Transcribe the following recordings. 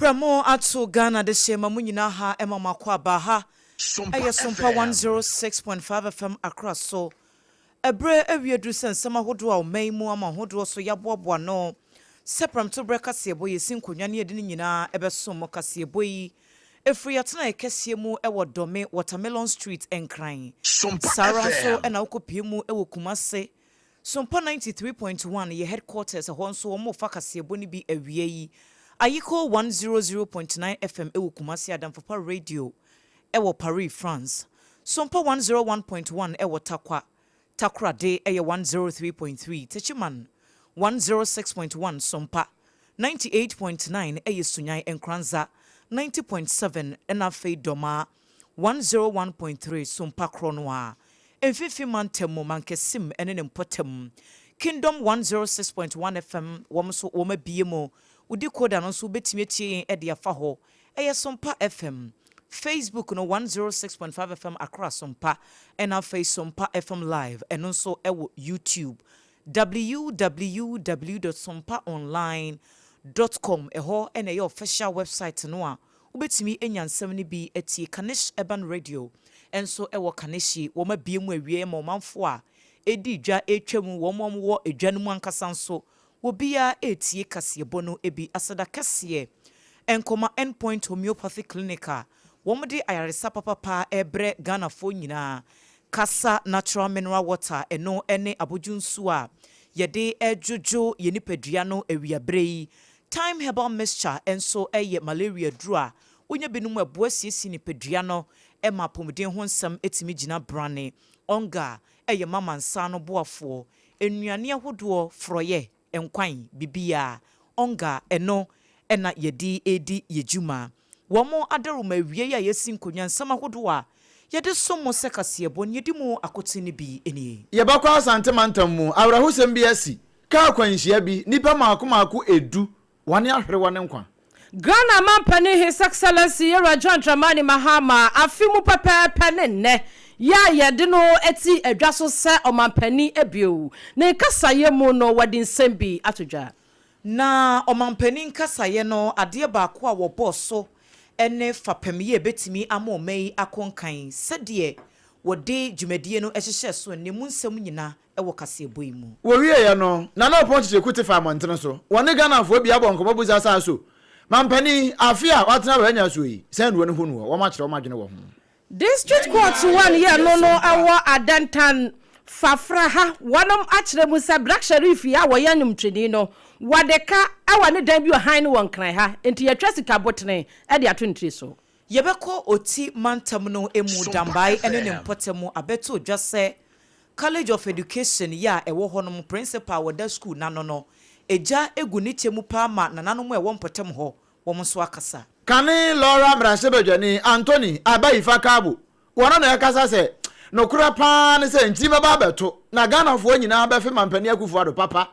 Pramo ato Ghana de shema munyina ha emama kwa baha. Aya SOMPA 106.5 FM across so. Ebre ewiedru sensama hodo a omaimu ama hodo so yaboaboa no. Sepram to breka sebo yesin konwa ne yede nyina ebesom kasebo yi. Efri atena ekesie mu ewo dome Watermelon Street enkran. Sara so ena okopie mu ewo Kumase. SOMPA 93.1 ye headquarters ho so omo fa kasebo ni bi awie yi. Ayiko 100.9 FM ewo Kumasi Adamfapa Radio ewo Paris France. SOMPA 101.1 ewo Takra de eye 103.3 Techiman 106.1 SOMPA 98.9 eye Sunyai Enkranza 90.7 enafe Doma 101.3 SOMPA Kronwa Enfifi Mantemo Mankesim ene Mpotem Kingdom 106.1 FM womso woma biemo Udi koda no so betimi tie e de afa ho eye SOMPA FM Facebook no 106.5 FM across SOMPA and our face SOMPA FM live and also ewo YouTube www.sompaonline.com eho and your official website no a ubetimi enyansem ni bi etie Kanish Urban Radio and so ewo Kanishi woma biemu awie ma manfo a edi dwa etwam womom wo edwanum ankasa nso Wobia etie kasebo no ebi asada kase enkoma endpoint homeopathy clinica womde ayaresa papa ebre Ghana fo nyina kasa natural mineral water eno ene abojunsu a yede ejojo yenipadua no ewiabrei time herbal mixture enso eye malaria drua onya benum aboasiesi nipadua no ema pomden ho nsam etimi gina brane onga eye mama nsa no boafo enuane ahodo froye enkwan bibia onga eno ena yedi edi yejuma womo adaruma wie ya yesin konyan sama hodo a yede somo sekasiebo yedi mu akotini bi eni yebakwa asante mantam mu awrahusem bi asi ka kwanhia bi nipa maako edu wane ahwere wane nkwa Ghana mampani His Excellency Yera John Dramani Mahama afimu pepepe ne ya yede no eti adwaso se omampani ebio ne kasaye mu no wadi nsem bi atodwa na omampani nkasaye no ade baako a woboso ene fapemye betimi amomei akonkan sede wode dwumadie no ehyehyɛ so ne mu nsem nyina ewo kasebo imu wo wie ya no na na opon kuti fa amantene so wone Ghana fo bia bonko buza sa so mampani afia watena ba nya so yi sanduo ne hunu wo ma kyerɛ wo ma dwene wo ho District Court 1 year no awo adantan fafra ha wonom akyerɛ mu sa Black Sheriff ya wo yanum twedi no wadeka awa ne dan bi ohan ne wonkran ha enti yɛtwa sika botene e de ato ntri so yebeko oti mantam no emu dambai ene ne mpotemu abeto dwase College of Education ya ewo honom principal wada school nano no eja egu ni chemu pa ma nananom ewo mpotem ho wo mso akasa Kani Laura Brashebejani Anthony Abaifa Kabu wana na yakasa se nokura pa ne se nti baba beto na Ghana fo nyina ba fe mampani akufu ado papa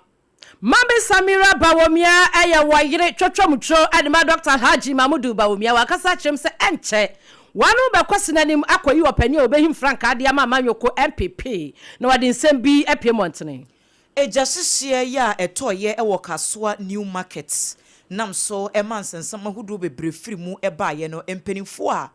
Mambe Samira Bawomia aya wayire twotwomtwo adema Dr. Haji Mamudu Bawomia wakasa kyerem se enche wanu be kwasinanim akoyi opani obehim frank ade ama manyoko MPP na wadi nsem bi epiemont ejasihye ya etoye ewo kasoa new markets nam so emansensam ahudu bebre firi mu ebaaye no empenifo a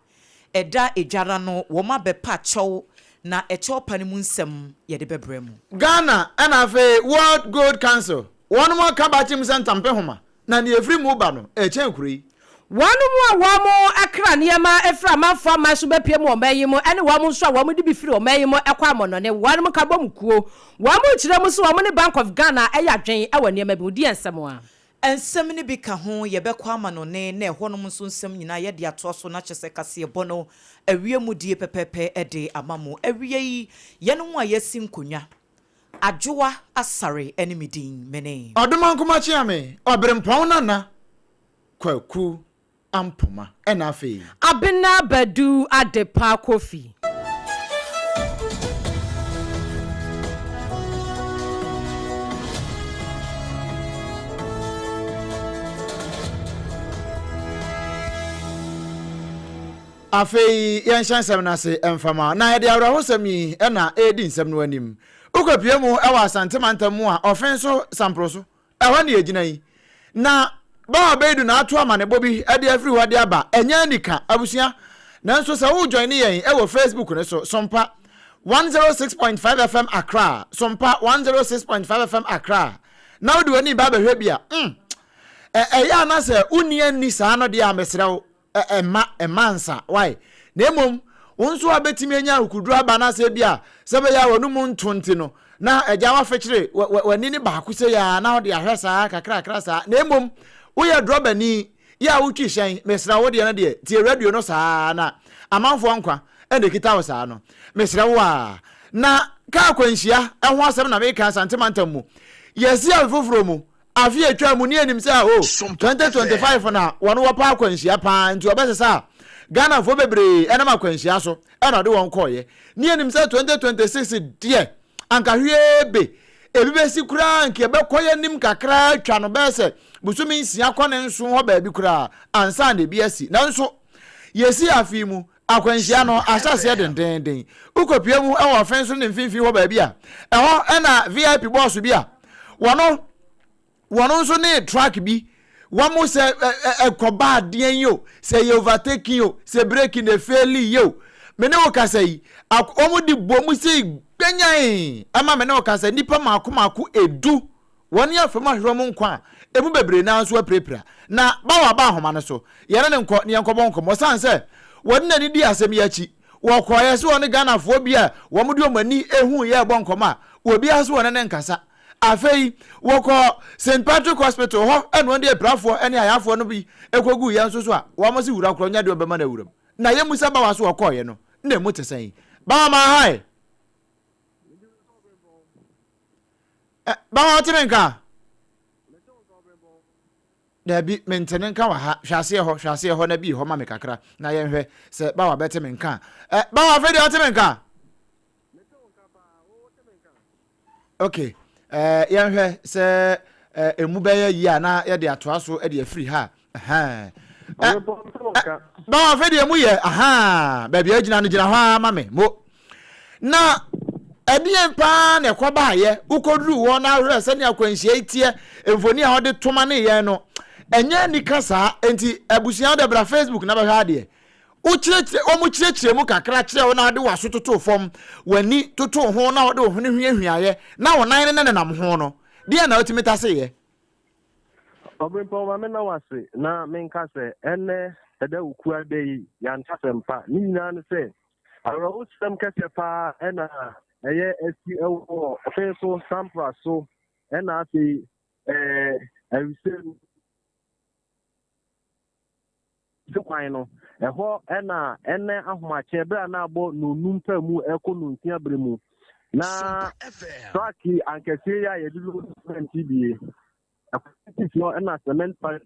eda ejara no wo ma bepa chew na echew pani mu nsem yede bebre mu Ghana and afa World Gold Council one more kabachim sentampe homa na ne efiri mu ba no echenkuri wanu mu awamo akra niema efra manfo amaso bepie mu omayimo ene wamu so wamu di bifiri omayimo ekwa amono ne wanu mu kabomkuo wamu kire mu so wamu ne Bank of Ghana eya dwen ewa niema bi odi ensem a ensem ni bi ka ho yebekwa amano ne na ehonom so nsem nyina yede ato so na kyese kase bono awie mu die pepepe ede amamo awie yi yeno mu ayesi nkonwa ADWOA ASARE enemidin mene Oduma nkoma chiame OBREMPONG nana kwaku ampoma enafe ABENA BADU ADEPA Kofi afei yenshansem na se emfama na yede awrahosam yi na edi nsem no anim ukopie mu ewa asante mantam mu a ofenso sampro so ewa na yegina yi na ba bedu na ato ama ne bobi e de afri wade aba enya nika abusia nanso se wo join yen e wo Facebook ne so sompa 106.5 FM Accra sompa 106.5 FM Accra na wo de wani ba behwe bia ya na se unie ni sa no de amesrew emansa why na emom wonso abetimi enya ukuduru aba na se bia se be ya wonu mu ntonti no na eja wa fekire wani ni ba akuse ya na wo de ahwesa kakra sa na emom wo ya drobani ya wutwi hyen mesra wo de na de tie radio no saa na amanfo nkwa ende kita wo saa no mesra wo a na ka kwanhia ho asem na meka santemantam mu yesi afoforo mu afi atwa mu ni anim se 2025 na wono wo pa kwanhia pa nti obesesa Ghana fo bebre ena makwanhia so ena de won koye ni anim se 2026 die anka hwebe ebibesi kura nke be koye nim kakra atwa no bese busumi nsia kone nso ho ba bi kura ansa na biasi nanso yesi afi mu akwanhia no asase dendenden ukopia mu e wo fen so ne mfimfi ho ba bi a eho ena VIP boss bi a wono nso ne track bi wamo se ekoba adien yo se ye overtaking yo se breaking the fairly yo mene wo kasa yi omudi bomu se gbenyan ama mene wo kasa nipa maako edu woni afema hwemo nkwa emu bebre na nso aprepra na bawa ba homa no so yere ne nko ne yankobon komo san se woni na di asem yachi wo koye se woni Ghana fo bia wo mudi omani ehu ye bon koma obi aso woni ne nkasa afei woko St Patrick Hospital ho eno de brafo ene ayafo no bi ekogu ya nso so a wo mo se wura kro nya de obema na wuram na ye musa ba waso okoye no na mu tesan ba ma hai ba wa timenka da bi mentenen ka wa ha hwase ho na bi ho ma me kakra na ye hwe se ba wa betemenka ba wa fedi otemenka okay yan hwe se emu beye yi ana ye de atoa so e de afiri ha ba wa fe de emu ye ba bia gina no gina ho ama me mo na ebien pa na ekoba ye ukoduru wo na hwe se ne akwanhia itie emfoni a hode toma ne ye no enye ni kasa enti abusia de bra Facebook na ba hwa de omu chire mu kakra chire wo na de waso toto fom wani toto ho na wo de ho ne hwiaye na wo nan ne nam ho no de na otimita se ye Obrempo ma me na wase na me nka se ene eda ukua de yi ya nta sempa ni nyina ne se aro usem kese pa ena eye esi ewo ofeso sampra so ena ase ewisem dukwan no eho ene ahomache bra na agbo no numpa mu eko no ntia bremu na traki ankese ya yedulo NTBA akiti no ena cement pa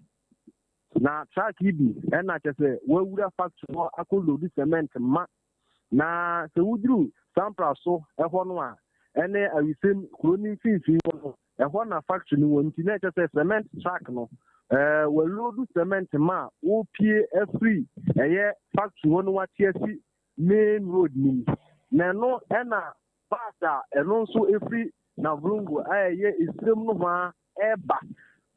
na traki bi ena chese wawura factory no akolo di cement ma na se wudru sampra so eho no a ene awisem kroni fifi no eho na factory no wonti na chese cement track no we load cement ma o pie free eye factory wonu watiasi main road ni na no ena basa eno so free na vrungu eye isrem no ma eba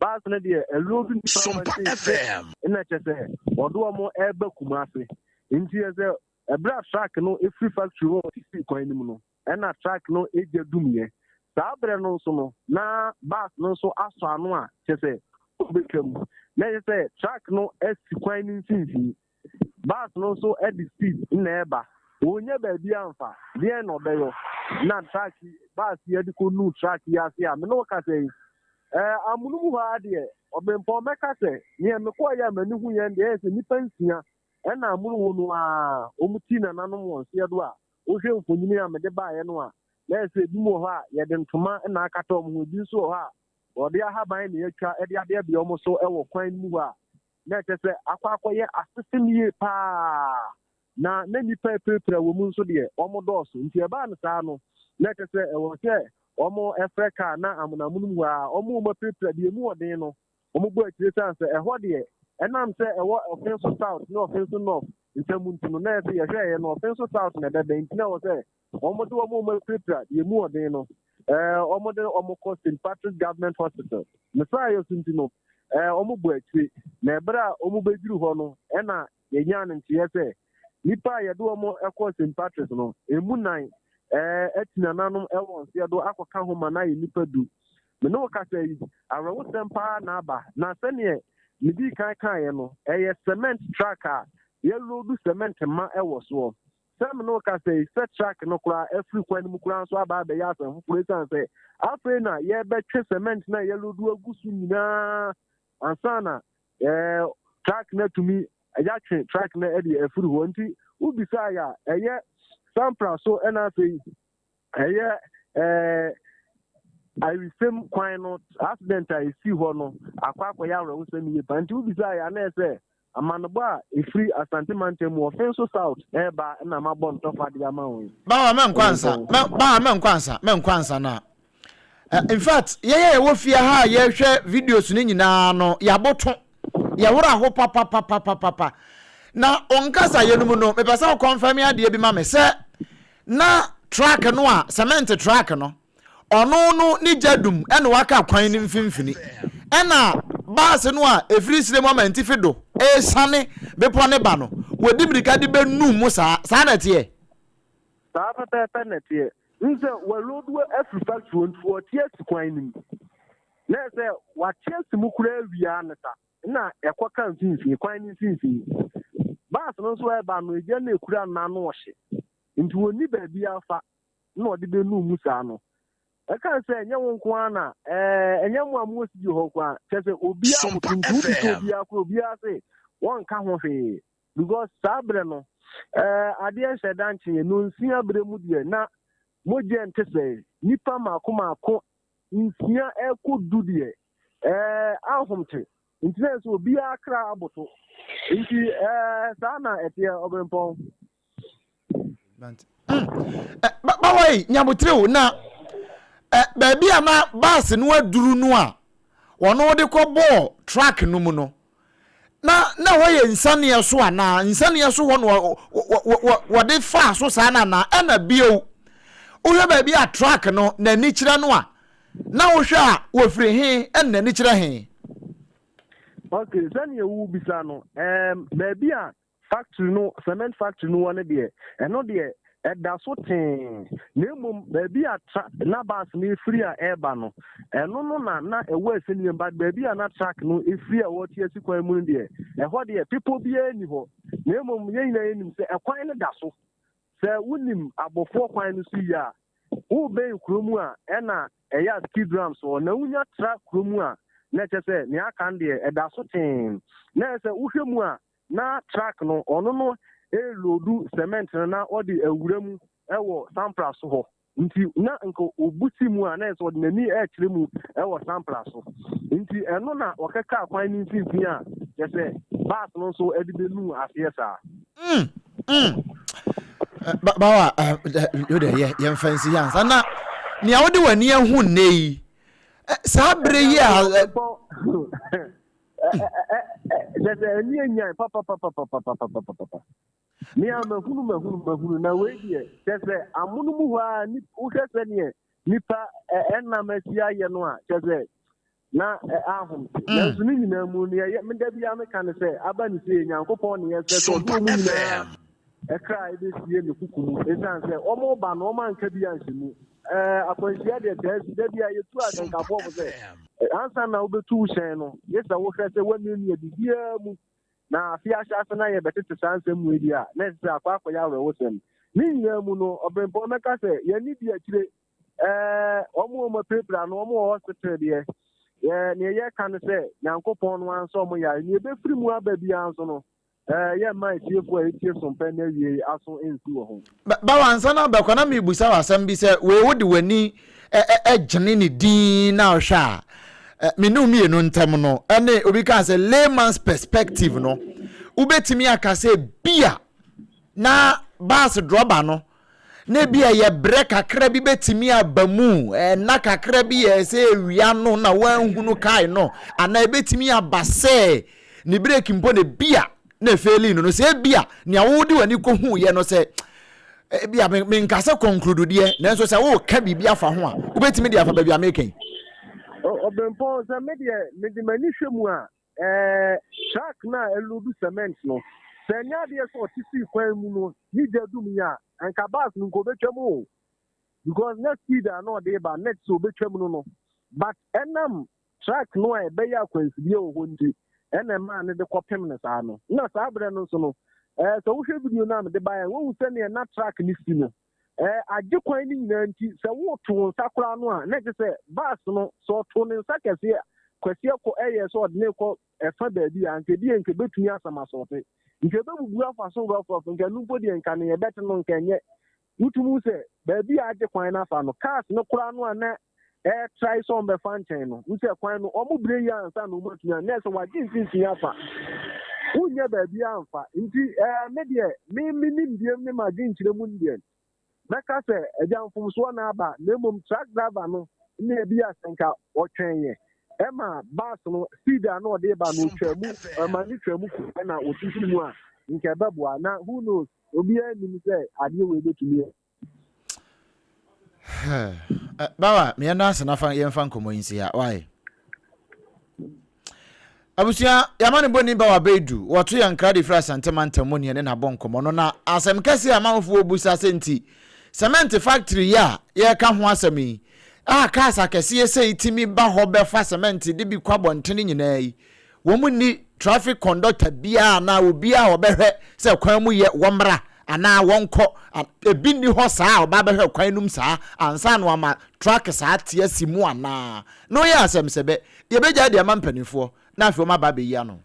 basa na de load ni SOMPA FM ina chese odo mo eba kumase nti eze ebra track no free factory wo ti kwan ni mu no ena track no eje dumye sabre no so no na bas no so aso anu a chese become let's say track no esikwan nsinsin bus no so at the speed na eba onye ba bia amfa bia no beyo na track bus ye de ko nu track ya se a me no ka say amunu ha de obempo meka say ye me ko ya mani hu ye de ese nipa nsia na amunu wo no a omuti na nanom won se do a o hwe mfonyini a me de ba ye no a let's say bi mo ha ye de ntoma na akata omo bi so ha odi ahaban ne atwa edi ade bia omo so ewo kwan mu a na tese akwakoye asesem ye pa na nipa prepare wo mu nso de omo doso nti e ba no saa no na tese ewo se omo Africa na amunamu mu a omo mo prepare de mu odin no omo bo akire sanse eho de enam se ewo offense south no offense north ntamu ntino na se ye hwe ye no offense south na de nti na wo se omo do omo mo prepare de mu odin no omo St Patrick Government Hospital. Messiah Sintino. ọmụ bụ echi na ebere a ọmụ beduru hɔ no ɛna yɛnya no nteɛ sɛ nipa a yɛde ọmụ ɛkɔ St. Patrick's no emu nan ɛtina nanom ɛwɔ nseɛ do akɔka ho ma na yɛ nipa du mene wo kasa yi awerɛwosɛm paa na aba na sɛneɛ medi kan kaeɛ no ɛyɛ cement track a yɛlodu cement ma ɛwɔ soɔ sɛ mene wo kasa yi sɛ track no koraa afiri kwan no mu koraa nso aba abɛyɛ asɛm foforɔ ɛsiane sɛ afei na yɛbɛtwe cement na yɛlodu agu so nyinaa ansa na track na tumi ɛyɛatwe track na ɛde afiri hɔ nti wobisa yɛ a ɛyɛ sampra so ɛna afei ɛyɛ awisem kwan no accident a esi hɔ no akɔyɛ awerɛwosɛm yie pa nti wobisa yɛ ana sɛ amanobɔ a ɛfiri asante mantam mu ɔfen so south ɛba na mabɔ ntɔfa de ama wo bawa menkwansa na in fact yɛwɔ fie ha yɛhwɛ videos no nyinaa no yɛaboto yɛwora ho papa na onkasa yɛnum no mepɛ sɛ confirm adeɛ bi ma me sɛ na track no a cement track no ono no ni jadum ene waka kwan ni mfimfini ena bus no a efiri sire moment fido sane bepo ne ba no wodi brika de benu mu saa na tie saa papa na tie nse walodu afri factory ntuo tie kwan ni na se wa chesi mu kura awia ne ta na ekoka mfimfini kwan ni mfimfini bus no so e ba no eje na ekura na no ohye nti woni ba bia fa na odi benu mu saa no I can't say any one kwana, and young one was you hope, says Obia, Obia say, one come of it. Because Sabrano, I dare say, Danchi, no senior Bremudia, na Mojan Tese, Nipa Makuma, in Sia Air could do the Alhomte. In sense will be a crab, into Sana at the Obrempong. But wait, Yamutu now. Baby ama bus no aduru no a wono de kɔbɔ track no mu no na wɔyɛ insania so ana insania so wɔ no wɔde fa so saa na ana bio wohwɛ baby a track no na ni kyerɛ no a na wohwɛ a wɔfiri he ɛna ni kyerɛ he okay sani ewu bisa no baby a factory no cement factory no one de ɛno de ɛda so ten na mum baby a na bus ni free a eba no ɛno no na ɛwɔ aseni ba baby a na track no free a wɔte asikwan mu de ɛhɔ de people bi ani hɔ na mum yɛn nyina yɛnim sɛ ɛkwan no da so sɛ wonim abɔfo kwan no so yi a wo bɛn kuromu a ɛna ɛyɛ skid ramp so na wonya track kuromu a na kyɛ sɛ ne aka de ɛda so ten na sɛ wohwɛ mu a na track no ɔno no lodu cement na odi awuramu ewo sampra so ho nti na nko obuti mu a na eso odi nani kire mu ewo sampra so nti eno na okeka kwan ni mfimfini a yese bus no so edi benu afie sa bawa yo de ye fancy hands na nia wode wani ahu nei sa bre yi a There's a near papa. Me am a hunu na we here. There's a amunuwa ni ukesenie nipa enna mesia ye no a there's na ahum. Na so ni na mu ni ye me da bia me kan say aba ni say nyankopon ni ye say so do mu na e kra e be sie ne kukumu e san say omo ba no man ka bia nsimu akwansia de da bia ye tu adenkafo fo say ansa na obetu hyen no yesa wo hwɛ sɛ wani ni bibia mu na afia hyase na ye betete sansem mu edi a na sɛ akwa ya wɔ wosɛm ni nyina mu no obrempɔ meka sɛ ye ni bi akire ɔmo pepra no ɔmo hospital de ne ye kan sɛ nyankopɔn no anso ɔmo ya ni ebefiri mu aba bia anso no ye ma tiefo a tie sompa na wie aso ensi wɔ ho ba wansa na ba kwana mebusa wasam bi sɛ we wodi wani gyene ne din na ɔhwɛ menu mi enu ntem no ene obi ka say layman's perspective no ubetimi aka say bia na bus droba no na bia ye break kakra bi betimi abamu na kakra bi ye say ewia no na wanhunu kai no ana betimi abase ni break mpo ne bia na feli no say bia ne awodi wani ko hu ye no say bia me nkase conclude de na so say wo ka bibia fa ho a ubetimi de afa ba bia making Obrempong say me the mani hwemu a track na eludu cement no. Say nya de so tisi kwan mu no, ni jadum ya anka bas no ko betwam o. Because next speed are not there but next so betwam no. But enam track no e be ya kwansibi o ho nti enema ne de kopem ne sa no. Na sa abre no so no. So we should video na me de buy won say na track ni si no. Agye kwan ni nyina nti se wo to nsakura no a na je se bus no so to ne nsakase kwasi ko so de ne ko efa baabi a nke di nke betumi asama so te nke be bubu afa so go for nke nu bodi nka ne bet no nke nye utumu se baabi agye kwan na afa no cars no kura no a na try so be fan chain no nse kwan no omo bre ya ansa no betumi na se wagye nsinsin afa unya baabi amfa nti me de me nim diem ne ma gye nkyire mu ndien Meka se ejamfum so na aba na mum truck driver no na ebi asenka otwenye ema bus no speed na ode ba no twemu ma ni twemu ku na otutu mu a nke beboa na who knows obi anim se ade we betumi bawa me na ase na fa yemfa nkomo yinsi ya why abusia yamane boni bawa bedu woto yankra de fra santamantamoni ne na bonkomo no na asem kase amanfo obusa senti cement factory ya ka ho asemi kasa kese se itimi ba ho be fa cement de bi kwabontene nyina yi wo mu ni traffic conductor bia na obi a obehwe se kwan mu ye womra ana wonko ebi ni ho saa oba behwe kwan num saa ansa no ama truck saa tie simu ana no ya asem sebe ye beja de amampanifo na afi o ma ba be yi ano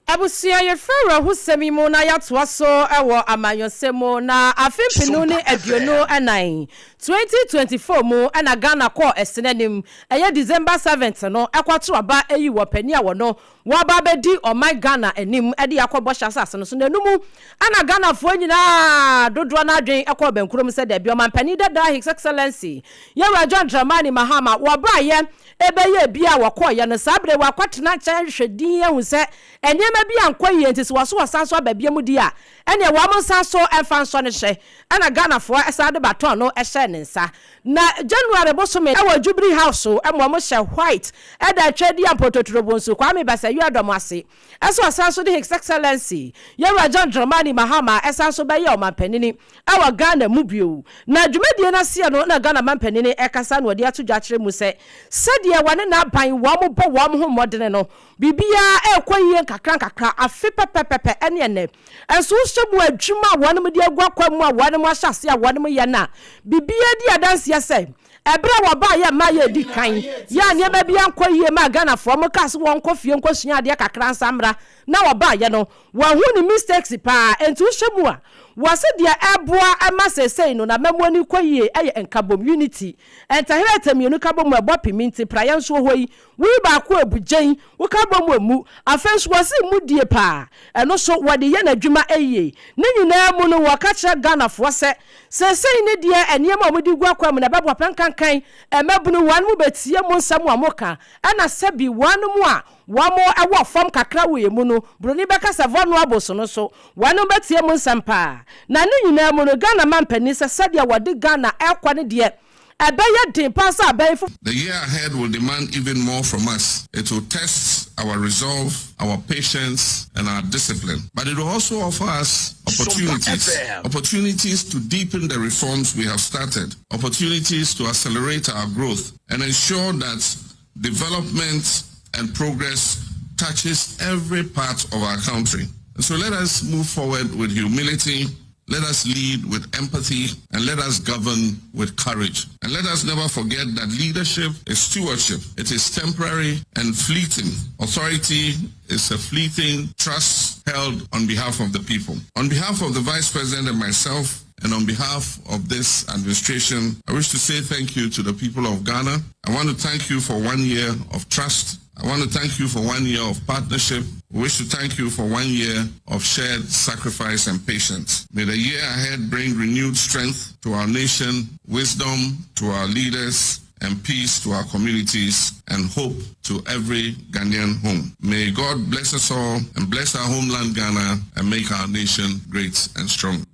Abusia ye fero husemi mu na yatoa so ewo amanyosemo na afimpinu ni aduonu anan 2024 mu ana Ghana call esenenim eye December 7th no ekwato aba eyi wo pani a wo no wo aba bedi o my Ghana enim ede yakobọ hyasase no so nanumu ana Ghana fo nyina dodo na adwen ekọ benkurom se de bi o mampani dada His Excellency ye John Dramani Mahama wo bra ye ebeye bia wo kọ ye no sabre wa kwatena chan hwedin ehu se enyema bia nkwaye ntisi waso wasanso ababia mu di a ene wa mo sanso efanso ne hye ana Ghana fo esade baton no ehye ne nsa na January bosome ewa Jubilee House so emo mo hye white eda twedi ampototorobo nso kwa me basa yu adom ase eso wasanso de His Excellency ye John Dramani Mahama esanso be ye o mampanini ewa Ghana mu bio na dwumadie na se no na Ghana mampanini ekasa no de atodwa kire mu se sadia wane na ban wa mo bo wa mo ho modene no bibia ekwaye kakra afi pepepepe ene ene enso hyebu adwuma wonum de agwa kwamu a wonum ahyase a wonum ye na bibia di adanse yese ebra wo ba ye ma ye di kan ya ne ba bia nkwaye ma Ghana fo mo kase won kofie nkosua de kakra nsamra na wo ba ye no wa hu ni mistakes pa enso hyebu a wase dia eboa amasesei no na memoni kwaye eye enkabom unity entahiretem yenu kabom ebo piminti prayan so hoyi wi ba ko abujen wo kabom amu afenso wase mu die pa eno so wode ye na dwuma eye ne nyina mu no wakacha Ghana fo sesei ne die enema omudi gwa kwam na babo penkankan emabunu wan mu betie mu nsam amoka ana sabi wan mu a wamo ewo fam kakra we mu no broni beka savano aboso no so wanu betie mu nsampa na ne nyina mu no Ghana mampani se sadia wade Ghana ekwa ne de The year ahead will demand even more from us. It will test our resolve, our patience, and our discipline. But it will also offer us opportunities to deepen the reforms we have started, opportunities to accelerate our growth, and ensure that development and progress touches every part of our country. And so let us move forward with humility. Let us lead with empathy, and let us govern with courage. And let us never forget that leadership is stewardship. It is temporary and fleeting. Authority is a fleeting trust held on behalf of the people. On behalf of the Vice President and myself, and on behalf of this administration, I wish to say thank you to the people of Ghana. I want to thank you for 1 year of trust. I want to thank you for 1 year of partnership. We wish to thank you for 1 year of shared sacrifice and patience. May the year ahead bring renewed strength to our nation, wisdom to our leaders, and peace to our communities, and hope to every Ghanaian home. May God bless us all and bless our homeland Ghana and make our nation great and strong.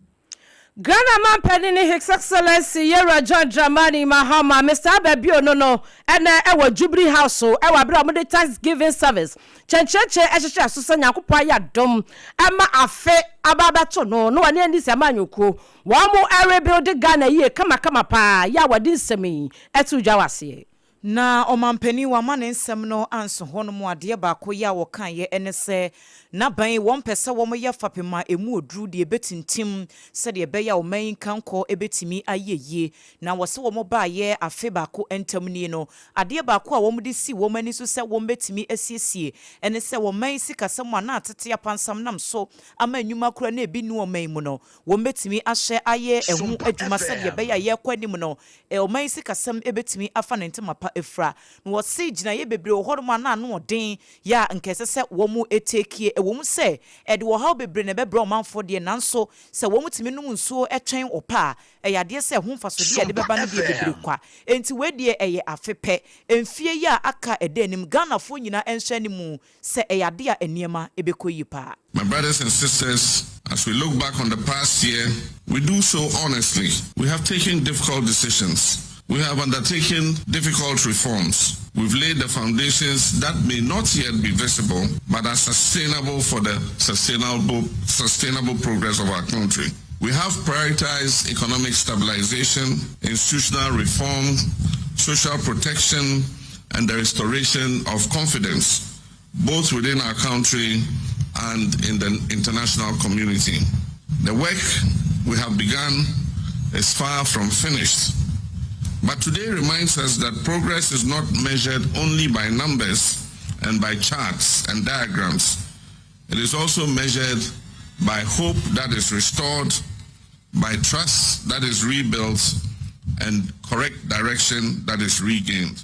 Ghana man penny His Excellency Yera John Dramani Mahama, Mr. Abebio no, and our Jubilee House, so our brother Thanksgiving service. Chencheche Esha Susanya Kupaya Dom, Ama Afe Ababato no one in this Amanyuko. One more area build the Ghana ye kama pa, yawa dinsemi, etu jawasi. Na omampani wa mane nsem no anso hono mu ade ba ko ya wo kan ye ene se na ban won pese wo mo ya fapema emu odru de betintim se de be ya o man kanko ebetimi ayeye na wo se wo mo ba ye afe ba ko entam ni no ade ba ko a wo mo de si wo mani so se wo betimi asiesie ene se wo man sikasem na atete apansam nam so ama enwuma kura na ebi nu o man mu no wo betimi ahye aye ehu adwuma se de be ya ye kwanim no o man sikasem ebetimi afa ne ntemapa efra no wo se gina ye bebre wo hodo ma na no den ya nkese se wo mu etekie wo mu se de wo ha bebre ne bebre o manfo de nanso se wo mu timi num nsuo etwen opa yade se ho mfaso de beba no de bebre kwa enti we de eye afepe emfie ya aka edenim Ghana fo nyina enhwe ni mu se yade a eniema ebekoyi pa. My brothers and sisters, as we look back on the past year, we do so honestly. We have taken difficult decisions. We have undertaken difficult reforms. We've laid the foundations that may not yet be visible, but are sustainable for the sustainable progress of our country. We have prioritized economic stabilization, institutional reform, social protection, and the restoration of confidence, both within our country and in the international community. The work we have begun is far from finished. But today reminds us that progress is not measured only by numbers and by charts and diagrams. It is also measured by hope that is restored, by trust that is rebuilt, and correct direction that is regained.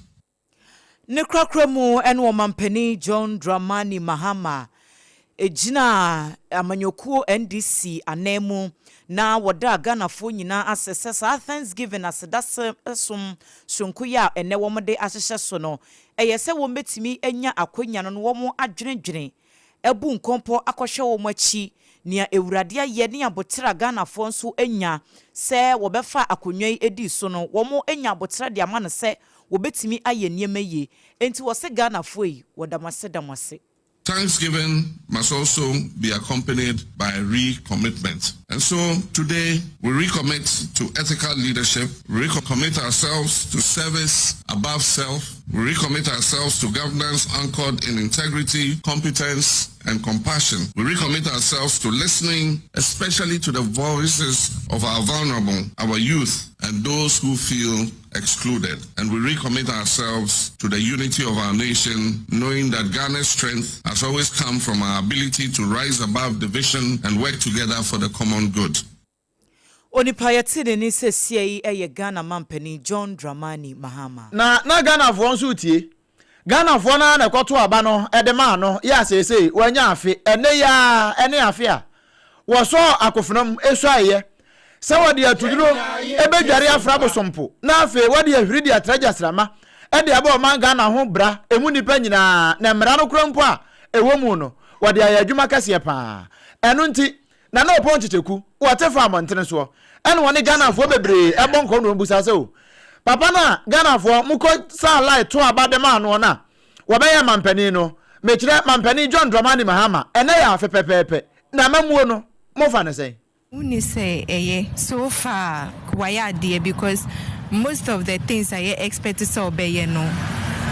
Nekrakremu enwo mampeni John Dramani Mahama ejina amanyokuo NDC anemu na wada Ghana fo nyina asese sa Thanksgiving asedase som sonkuya ene wo mode ahyehye so no eyese wo metimi enya akonya no wo mo adwenedwene ebu nkompo akohwe wo machi nia ewurade aye ne abotira Ghana fo nso enya se wo befa akonwa edi so no wo mo enya abotira de amane se wo betimi aye niema ye enti wo se Ghana fo yi wo damase. Thanksgiving must also be accompanied by recommitment. And so today we recommit to ethical leadership, we recommit ourselves to service above self, we recommit ourselves to governance anchored in integrity, competence, and compassion. We recommit ourselves to listening, especially to the voices of our vulnerable, our youth, and those who feel excluded. And we recommit ourselves to the unity of our nation, knowing that Ghana's strength has always come from our ability to rise above division and work together for the common good. Onipayatine ni sesiye eye Ghana mampeni John Dramani Mahama. Na Ghana fo nso tie. Ghana fo na ekoto aba no edema no ya sese wanya afe ene ya ene afe a. Wo so akofenam esu aye. Se wode atuduro ebedware afra bosompo. Na afe wode ahwiri atraja srama. Ede aba o man Ghana ho bra emu nipa nyina na mmara no krampo a ewo mu no wode ayadwuma kase pa. Eno nti na opo nchecheku wotefa amontene so ene woni Ghana fo bebre ebonko no mbusa se o papa na Ghana fo muko sa light to abade ma no na wobeye mampani no mekire mampani John Dramani Mahama ene ya afepepepe na mamuo no mofa ne sei uni say so far why there because most of the things I expect to obey no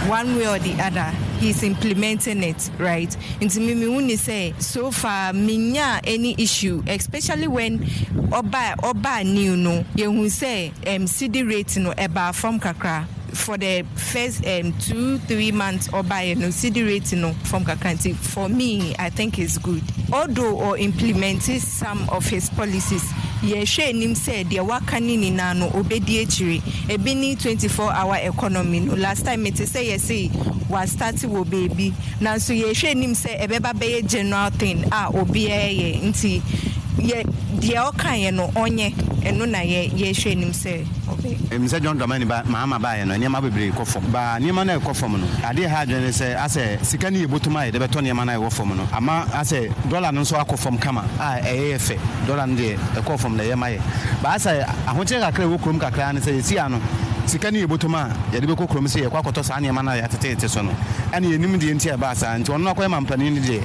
one way or the other he's implementing it right into me when say so far minya any issue especially when oba new no you say CD rate no eba from kakra for the first 2-3 months or by no CD rate no from Kakanti for me I think it's good although or implemented some of his policies share him said the wakani na no obedi echiri ebini 24-hour economy no last time it say was starting wo baby now so share him say ebeba be general thing obi nti ye dia okan ye no onye eno na ye share him say Mr. John Domani Mahama by and Yama Baby Coffom. Ba Niamana Coffom. I did have I say, Sikani Butumai, the Betonia Mana Wofomono. Ama, I say, Dollar no so from Kama. AFA, Dollar de a call from the Yamai. But I say, I want to clear Wukum Kakran and say, Siano. Sikani Butuma, Yadiko Krumsi, a Quacotos Animana at the Teteson. And you knew the entire Bassa and to unlock my Panin day.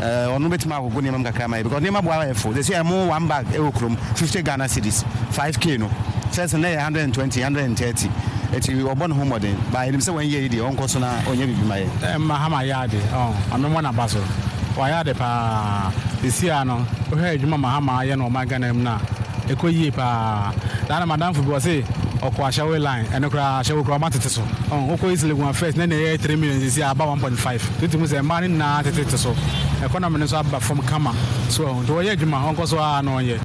On which Mark Gunimam Kakama, because Nema Boy, they say more one bag, Eukrum, 50 Ghana cities, 5 kilo. First and 120, 130. It's your born home by himself when ye the uncle Sona or Yabi Mahama Yadi. Oh, I'm one of Basso. Why ADEPA, the Siano, who heard Mahama Yan or Maganamna, a Koyipa, Dana Madame Fubosi, or Kwashawe line, and a crash of Chromatitis. Oh, who is living first, then 3 million is about 1.5. It was a man in Nata so. Economy is up from Kama. So, do I get my uncle so I know yet.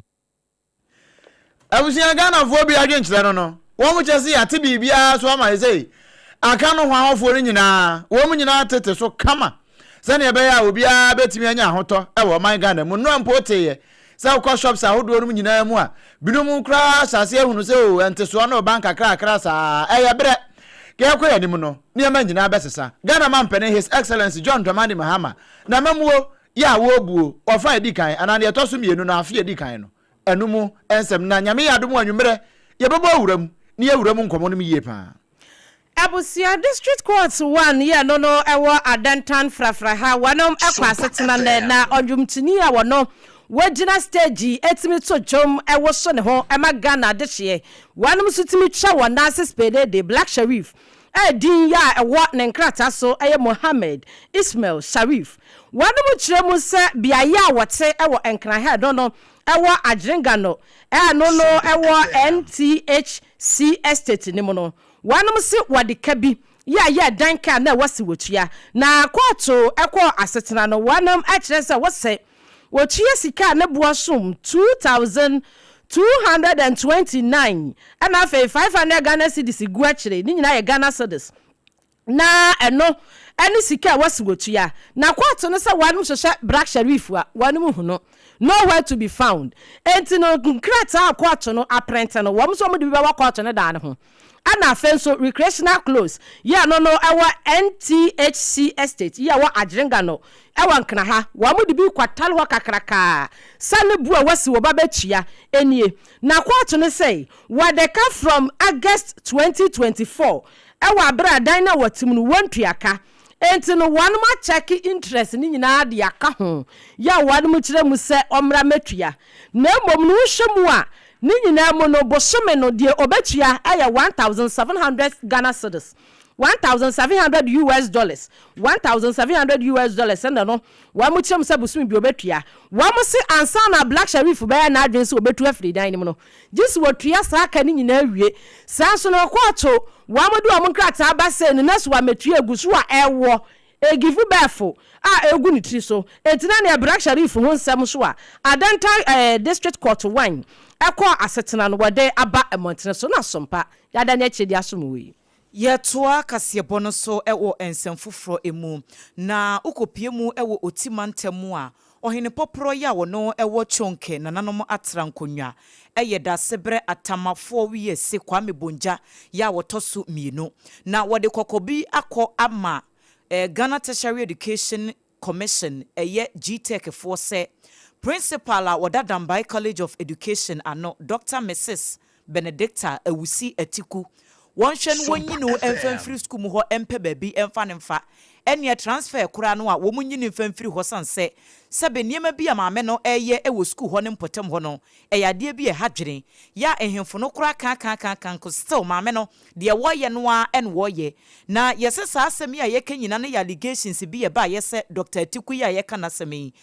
I was in Ghana for be against that, no. One which I see at TBBA, so I say. I can't know how for in na woman united so come. Sanya Baya will be a betting me hoto. I my Ghana, Muno Pote. So cost shops are holding in Namua. Binumu crash, I say, who so, and Tessuano Bank a crack crassa. I bet. Gakwe Nimuno, near Manjina Bessasa. Ghana Mampene, His Excellency John Dramani Mahama. Namamu, ya wobu, or Fire Dikai, and I tosumi no na fear Dikaino. Enumu ensem na nyame adomu anwumere yebebo awuram ne awuram nkomono yepa Abusia District Court 1 ye no ewo adantan frafra ha wanom ekwasetena na odwumtini a wono wagina stage etimi to jom ewo so ne ho emagana de hye wanom sutimi twa wona spede de Black Sharif din ya ewo ne nkrata so eye Mohammed Ismail Sharif wanom kiremu se bia ya wote ewo enkran ha no ewa Adringano no ewa NTHC estate ni mo no wanom se wade kabi ya danka na wasi wotua na koto ekọ asetena no wanom akire se wose wotua sika na buasom 2229 and afa 500 Ghana cedis gu akire ni nyina ye Ghana cedis na eno ani sika wasi wotua na koto no se wanom hwehwe Black Sharif wa wanom hu no nowhere to be found entino nkrata akwato no apprentice no wom so mo de bi ba kwato no da ne ho ana fenso recreational close ya no ewa NTHC estate ya wa Adrenga no ewa nkna ha wom de bi kwatal ho kakraka sale bu a wasi wo babatua enie na kwato no say wadeka from August 2024 ewa abra dan na watim no wantuaka enti no one ma check interest ni nyina de aka ho ya one mu kire mu se omra matua na mom no hwemu a ni nyina mo no bosome no de obatua aya 1700 Ghana cedis $1,700 $1,700 and no wa mu kire mu se bosumi bi obatua wa mu se ansa na Black Sharif ba na adwen se obetu afri dan ni mo no jisi wotua sa aka ni nyina awie sa so no kwato wa mu do am nkrata ba se ni naso wa metua egusu a ewo egifu befo egu ni tri so etina ne Black Sharif ho nsem so a adanta district court 1 ekọ asetena no wode aba emontene so na sompa yada na chedi asomwe Yetoa kasiebo no so ewo ensemfoforo emu na ukopie mu ewo otimantemu a ohene poporo ya wono ewo chonke na nanom atra nkonwa eye da sebre atamafo wiye se kwame bonja ya wotoso mienu na wode kokobi akọ ama Ghana Tertiary Education Commission eye GTEC for se principal a Wadadambai College of Education ano Dr. Mrs. Benedicta Ewusi Etiku wonshen wonyinu enfamfiri school mu ho empe baby emfa nemfa ene transfer kura no a wo munyini enfamfiri ho sanse sebe niema bia maame no eye ewo school ho ne mpotem ho no eyade bia hadwene ya ehemfo no kura kan ko still maame no de woye no a en woye na yesesa asemi a yekanyina ne allegations bia ba yese Dr. Atiku ya yekana semi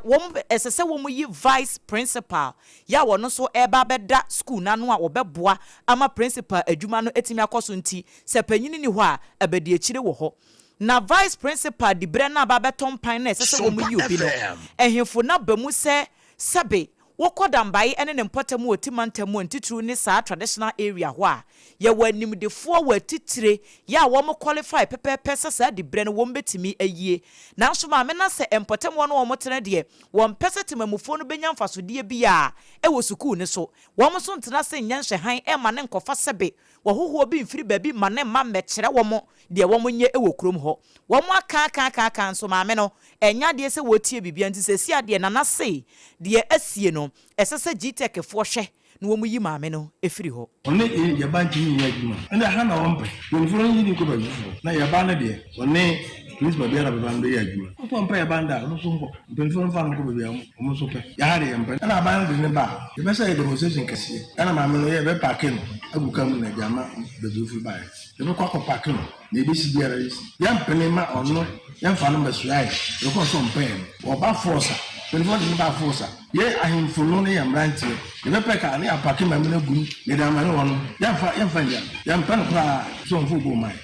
wom esese wom yi vice principal ya wono so eba beda school na no a wobeboa ama principal adwuma no etimi akoso nti sepanyini ni ho a abedi akire wo ho na vice principal di bre na ba beton pan na esese wo mu yi obi no ehemfo na bamu se sebe wokoda mbae ene ne mpotemu otimantamu ntitru ne saa traditional area ho a ye wanimdefo wa titire ya wo mo qualify pepepe sasa di bre no wo mbetimi ayie nanso ma me na se empotemu no wo motene de wo mpese temamufo no benya mfasodie bia e wo sukuu ne so wo mo so ntena se nyanhye han e ma ne nkofa sebe wo hoho bi mfiri babi ma ne ma mekere wo mo de wo mo nye e wo krom ho wo mo aka nso ma me no enya de se wo tie bibia nti se si ade na na se de asie no esese GTech fo hwe no wo mu yi maame no efiri ho onne ye ba nti ni adwuma ene ha na wompe wonfuro yi ni ko ba yufo na ye ba na de onne please ba biara ba ndo ye adwuma ko mpa ye ba nda no so nko wonfuro fa no ko ba biamu o so pe ya hare ye mpa na ba ndo ne ba ye be say demonstration kese na maame no ye be park no abuka mu na jama be dufu ba ye be kwa park no na ebe si biara yi ya mpene ma onno ya mfa no mesuai ye ko so mpa ye o ba force Before the bar force, ye I am for no yam ranty. The Rebecca and I pack him a minute good, the Damano one, Yam Panapa, so football mine.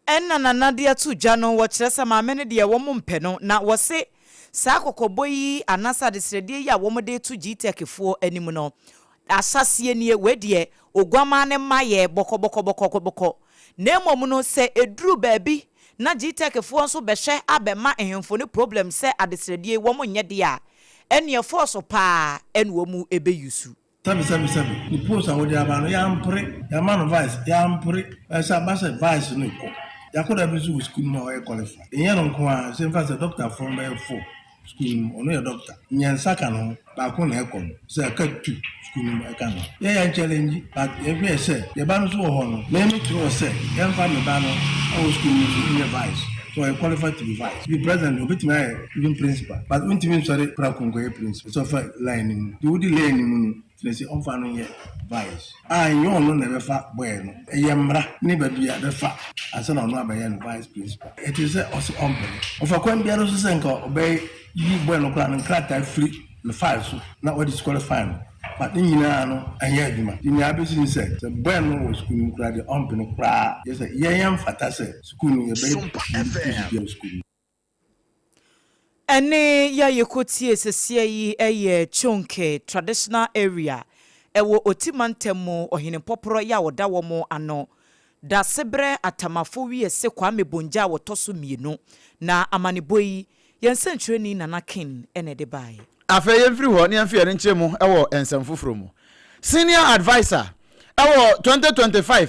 Enna na nadia tu jano watchresa ma mene de wo mo mpeno na wo se sa kokoboyi anasa de srede ya wo mo de tu GTech fo anim no asase nie we de ogwama ne maye boko na emom no se eduru baabi na GTech fo nso behwe abema ehemfo ne problem se adesredie wo mo nye de a ene force pa ene wo mu ebe yusu Sabi. The post I would have an yampre, Yaman vice, yampre, as a bass advice no. Ya could have been school more qualified. In Yanon, same as a doctor from my 4 school, only a doctor. Nyan Sakano, Bakon Econ, say a cut 2 school I can. Yeah, challenge, but if you say, the banner so honor, name it to say, young family banner, our school in your vice. So I qualified to be vice. Be president, bit my even principal. But when to sorry, Prakungo principal. So for lining, you would delay him. They say, on fanning vice. I know never fat bueno. A yamra, never be at the fat. As an honor by vice principal. It is also open. Of a coin, Biaros Senko obey ye bueno crown and crack that fleet the fire, not what is qualifying. But in Yano, and Yadima, in the Abyssinian said, the bueno was school cried the ompin cry. Yes, a yam fatase, school a baby school. Ene ya yekotie sesie yi eye chonke traditional area ewo otimantemo ohine poporo ya woda wo mo ano da sebre atamafo wi se kwame bonja wotoso mienu na amaneboyi yensanchureni nana kin ene de bai afa yemfiri ho ne yemfiri ne nchemu ewo ensamfoforo mu senior advisor ewo 2025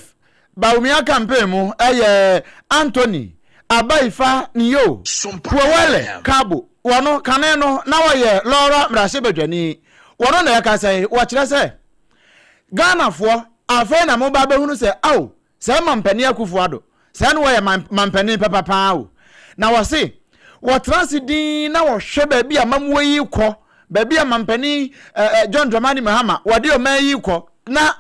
baumia campaign mu eye Anthony Abaifa niyo kwele kabo wono kane no na woye Laura mrashe badwani wono na yakasai wo kire se Ghana fo afa na mo ba behunu se aw se mampani akufo ado se na woye mampani papa awo na wo se wo transidin na wo hwe ba bia mamwo yi kɔ ba bia mampani John Dramani Mahama wode o man yi kɔ na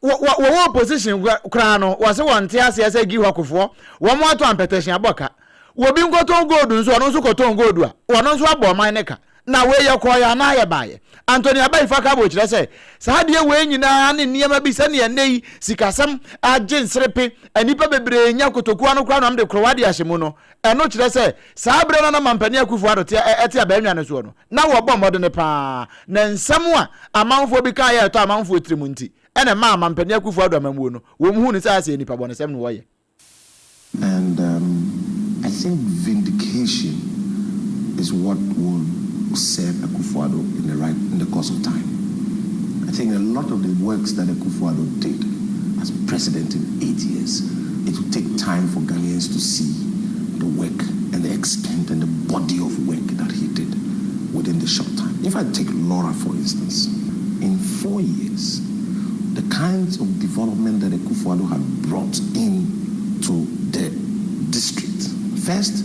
wo opposition kra no wo se won te ase ase gi hwakofo wo mo ato ampetation aboka wo bi ngoto gold nso ono nso koto gold a wono nso abo man ne ka na we ye ko ya na ye baaye Anthony Abaifa ka bo kire se sa de we nyina ne niam bi se ne nei sikasam agin srepe anipa bebre nya kotoku anu kra no am de krowade ahyemu no eno kire se sa bre na mampani akufu ado te aba nwa ne so no na wo bɔ mmɔdo ne pa na nsam a amanfo bi ka ye to amanfo trimu nti ene ma mampani akufu ado amamuo no wo mu hu ne sa ase nipa bɔ ne sem no wo ye. And I think vindication is what will serve Akufo-Addo in the course of time. I think a lot of the works that Akufo-Addo did as president in 8 years, it will take time for Ghanaians to see the work and the extent and the body of work that he did within the short time. If I take Laura, for instance, in 4 years, the kinds of development that Akufo-Addo had brought in to the district, first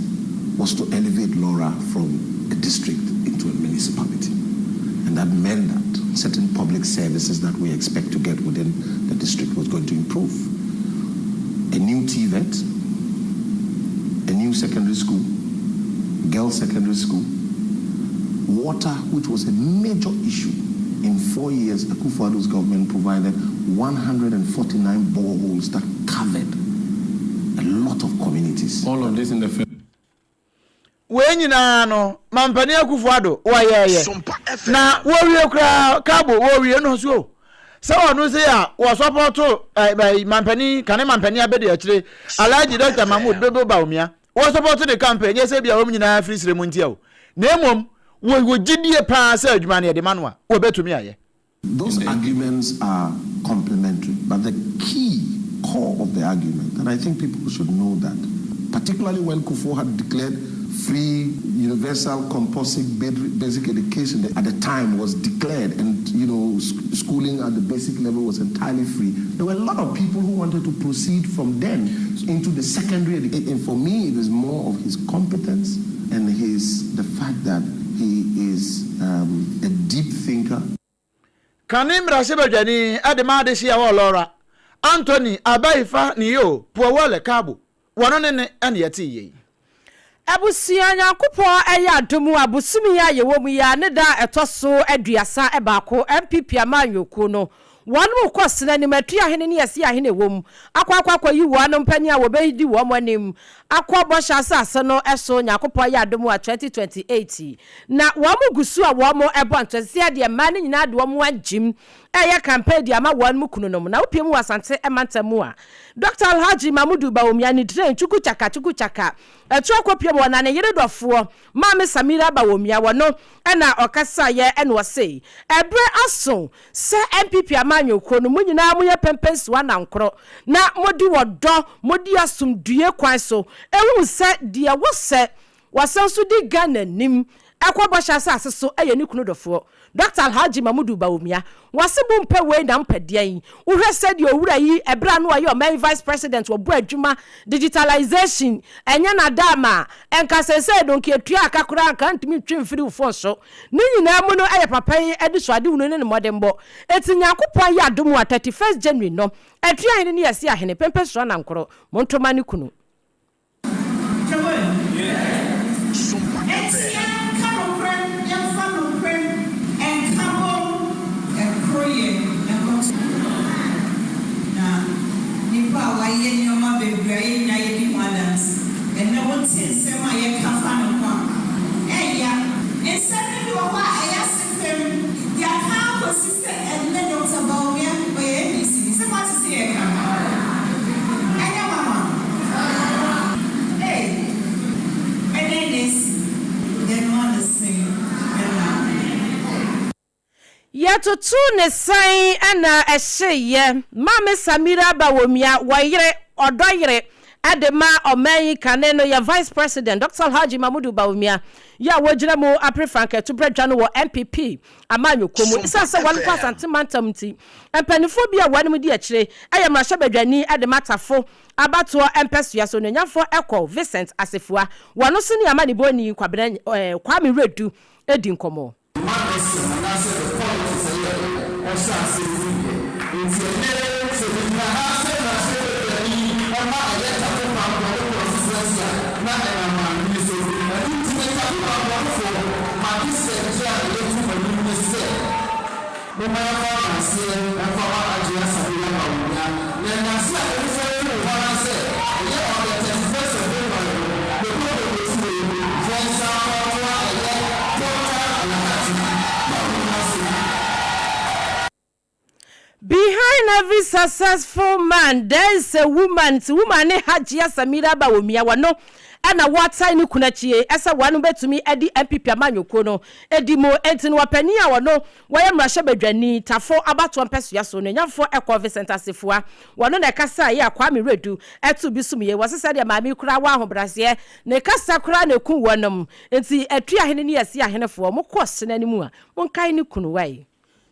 was to elevate Laura from a district into a municipality. And that meant that certain public services that we expect to get within the district was going to improve. A new TVET, a new secondary school, girls' secondary school, water, which was a major issue. In 4 years, Akufo-Addo's government provided 149 boreholes that covered a lot of communities. All of this in the we nyina no mampani akufuado wa yeye na wo wie kra kabo wo wie no so se wonu se ya wo support mampani kane mampani abede akire Alhaji Dr. Mahmood Bebo Bawumia wo support the campaign yese bia wo nyina free sire muntia o na emom wo gidie pa se adwuma na de manwa wo betumi aye. Those arguments are complementary, but the key core of the argument, and I think people should know that, particularly when Kufuor had declared free, universal, compulsory basic education at the time was declared, and schooling at the basic level was entirely free. There were a lot of people who wanted to proceed from then into the secondary education. And for me, it is more of his competence and the fact that he is a deep thinker. Kanim Rasebajani Adema de Shia Lora Anthony Abaifa Niyo Puawale Kabo Wanone and Yeti. Abusia Nyankopon eya adomu abusumi ya yewomu ya ne da etoso aduasa ebako MPP amanyoko no wanu kwasena ni matua hene ne yesi ahene wom akwa yi wanu mpani a wo beidi wo manim akwa bosha asase no eso Nyankopon ya adomu a 2028 na wo gusu a wo mo ebo antwese de mane nyina de wo mo agim eye campaign di ama wanu mukunu no na opiem wasante emantamu a Dr. Alhaji Mamudu Bawumia ni train chuku chaka etu akopiem wona ne yire dofo Mame Samira Bawumia wono na okasa ye ene wose ebre aso se MPP amanyoko no munyina moye pempensi wa nankro na modi wodo modi asumdue kwan so ehu se de wose wasanso di Ghana nim akwabosha asase so eye ni kunu dofo Dr. Alhaji Mamudu Bawumia wasibu mpe we na mpede yin uhwe said yo wura yi ebra no ayo my vice president wo bu adwuma digitalization enya na dama enka sese don ke tua akakura aka ntimi twemfiri ufo so ni nyina mu no aye papa yi edi so ade wunu ne modembo etinya akopon ya adomu 31st January no atua hene ne yesi ahene pempe so na nkoro montoma ni kunu Yatutu ne sai ana ehye Mame Samira Bawumia wayire odoyire adema oman kane no ya vice president Dr. Alhaji Mamudu Bawumia ya wojira mu aprefranke to bredwa no wo MPP amanyoko mu isase wan kwasante mantamti empanifo bia wan mu di akire ayam rahye badwani adema tafo abato empesua so no nyafo eko Vincent Asefua wano so ne amani boni kwame redu edi nkomo Behind every successful man, there is a woman. Woman Hajia Samira Bawumia wano ana wata ni kunachie esa wanu betumi edi MPP amanyoko no edi mo enti no wapani a wano waya mrahye badwani tafo abato ampeso yaso no nyamfo ekọ Vincent Asefua wano na kasa ya kwame redu etu bisumiye wasesa de maami kura wa ahobrase ne kasa kura na ku wonom enti atua hene ne yasi ahenefo mo kosena ni mu a monkai ni kunu wai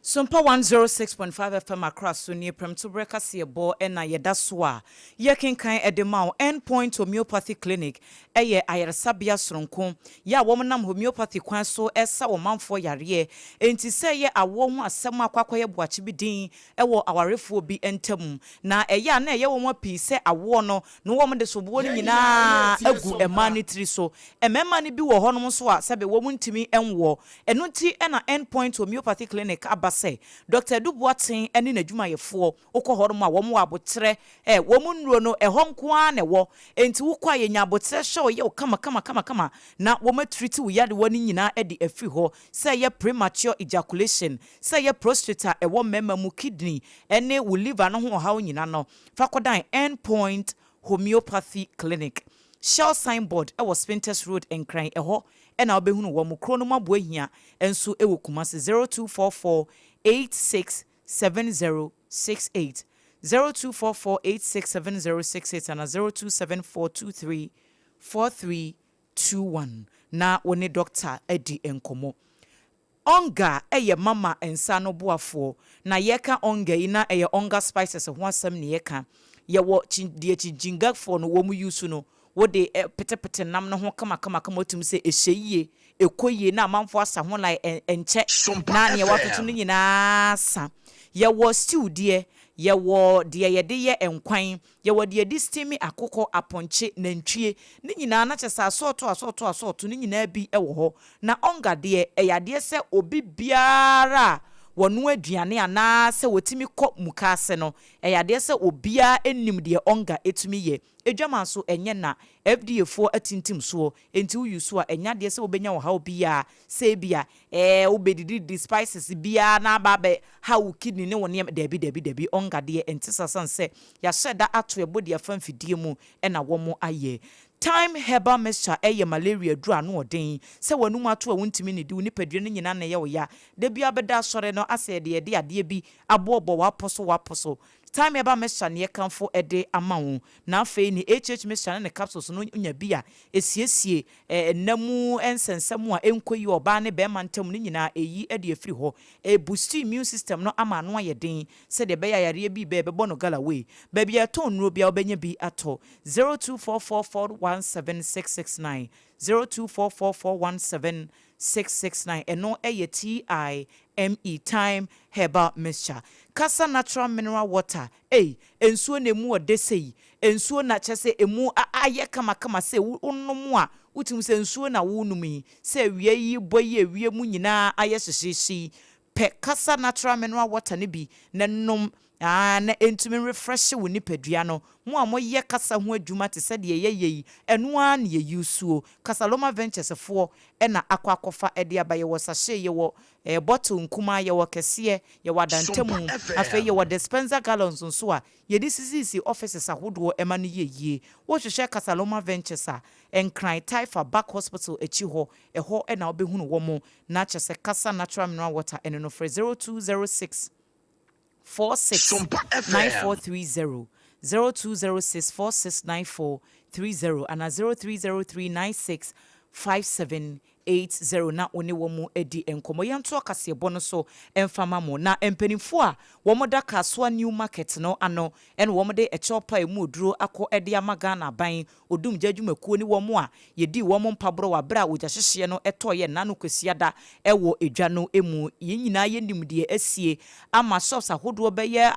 SOMPA 106.5 FM across so near Prem to break us bo ena yedaswa yekin kan edema endpoint homeopathy clinic eye ayarsabia sronko ya womnam homeopathy kwan so esa wo manfo yare enti se ye awo ho asem akwakoye boache bidin ewo awarefo bi entam na eye na eye wo mapi se awo no no wo de so bo ni nyina agu emanitri so emema ni bi wo honom so a sebe wo muntimi enwo eno ti ena endpoint homeopathy clinic abas say Dr. Dubuatin ene n'adwuma yefo okọ horo ma wo mo abotre wo mu nuro no ehom ko an ewo enti wo kwa ye nya abotre show ye kama na wo matreat wo yade woni nyina e de afi ho say ye premature ejaculation say ye prostate ewo mema mu kidney ene wo liver no ho hawo nyina no fakodan endpoint homeopathy clinic Shell signboard was Spintex Road and Crying eho and I'll be who no chronoma bohia and so ewo kumase 0244 867068 0244 867068 and 0274234321 na one doctor Eddie Enkomo Onga eye mama ensano boafo na yeka onga ina eye onga spices ho asem ne yeka ye wo die jinga for no wo mu use no wo de pete nam no ho kama otum se ehyeie ekoyie na amanfo asa ho lai enche na ne watoto no nyina sa ye wo stew de ye wo de ye de ye enkwan ye wo de di steamy akoko aponche nantwie ne nyina na kyesa asoto ne nyina bi ewo ho na onga de eyade se obi biara wonu aduane ana se wotimi kɔ mukase no eyade se obia enim de onga etumi ye edwama so enye na FDA fo atintim so enti wo yusu a enya de se obenya wo ha obia se bia obedidi the spices bia na babe ha wo kidney ne woni debi onga de entisa sanse ya sheda ato ebodi afamfidie mu na wo mo aye Time herbal mixture malaria dru anu odin se wanum ato a wuntimi ne di wo nipadua ne nyina na ye wo ya de bia beda sore no ase de ade bi abobo waposo Time herbal mixture ne yekanfo ede amawo na afei ni mixture ne capsules no nya bia esiesie namu ensensem a enkoyi oba ne be mantam ne nyina eyi ede afiri ho boost immune system no ama no ayedin se de be yare bi be bo no gala we ba bia ton nuro bia obenya bi ato 0244417669 0244417669 eno TIME time herbal mixture kasa natural mineral water ensuo ne mu odesei ensuo na kyese emu aye kama se unomu a utim se ensuo na wunumi se wie yi boye wie mu nyina aye hyehyehyi pe kasa natural mineral water ne bi na nom na entumi refresh wo nipadua no mo a moye kasa ho adwuma te se de ye eno a na ye yusuo Kasaloma Ventures fo na akwakofa de abaye wo sahye ye wo bottle nkuma ye wo kese ye wo dantamu afa ye wo dispenser gallons nso a ye di sisi offices ahodo ema no ye wo hwehwe Kasaloma Ventures a enkran Taifa Back Hospital echi ho eho na obehunu wo mo na kyese kasa natural mineral water eno no for 0206 469430 0206 469430 and 0303965780 na one womu edi enkomo yanto akase bono so emfama mo na empanifo a womo da kasoa new market no ano en womo de echopa emu duro akọ ede amaga na ban odum jadwumakuo ni womo a yedi womo mpabro wa bra oja hyehye no etoye nanu kwasiada ewo edwa no emu yenyina yenimde asie ama shops ahodo beye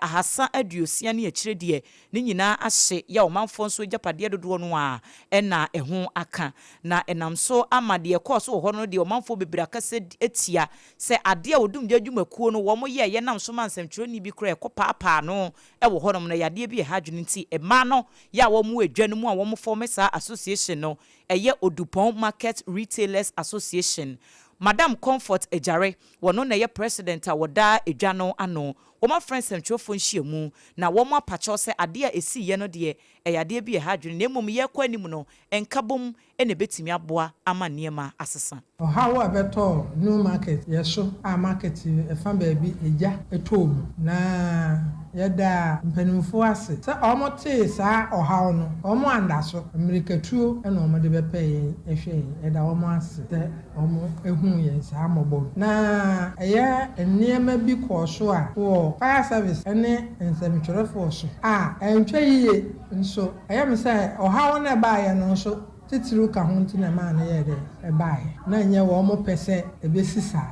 ahasa aduosia ne akire de ni nyina ahye ya omanfo nso japade dodo no a na eho aka na enam so ama de course wo no de omanfo bebira kase etia se ade a odum dwadwumakuo no wo mo ye nam so mansɛmtwerɛ ni bi kra ekopaapa no wo ho no na yade bi hadwene nti ema no ya wo mo adwa no mu a wo mo form sa association no eye Odupon Market Retailers Association Madam Comfort Ejare wono na ye president a woda edwa no ano woma friends semtwofo nhyiamu na woma pacho se ade a esi ye no de eyade bi hadwene na emom ye kwa anim no enkabom ene betimi aboa ama niema asesa ohawo abeto new market yeso a market efa baabi eja etom na yeda mpanimfo ase se omote sa ohawo no omo andaso amerikatuo ena omo de bepe ehwe yeda omo ase te omo ehun ye sa mobo na eye niema bi koso a wo fire service ene nsɛmtwerɛfo so a entwa yiye nso ayam sɛ ohawo na ba ye no nso titiru ka ho ntina ma na ye de e ba ye na nye wo mo pese e besisa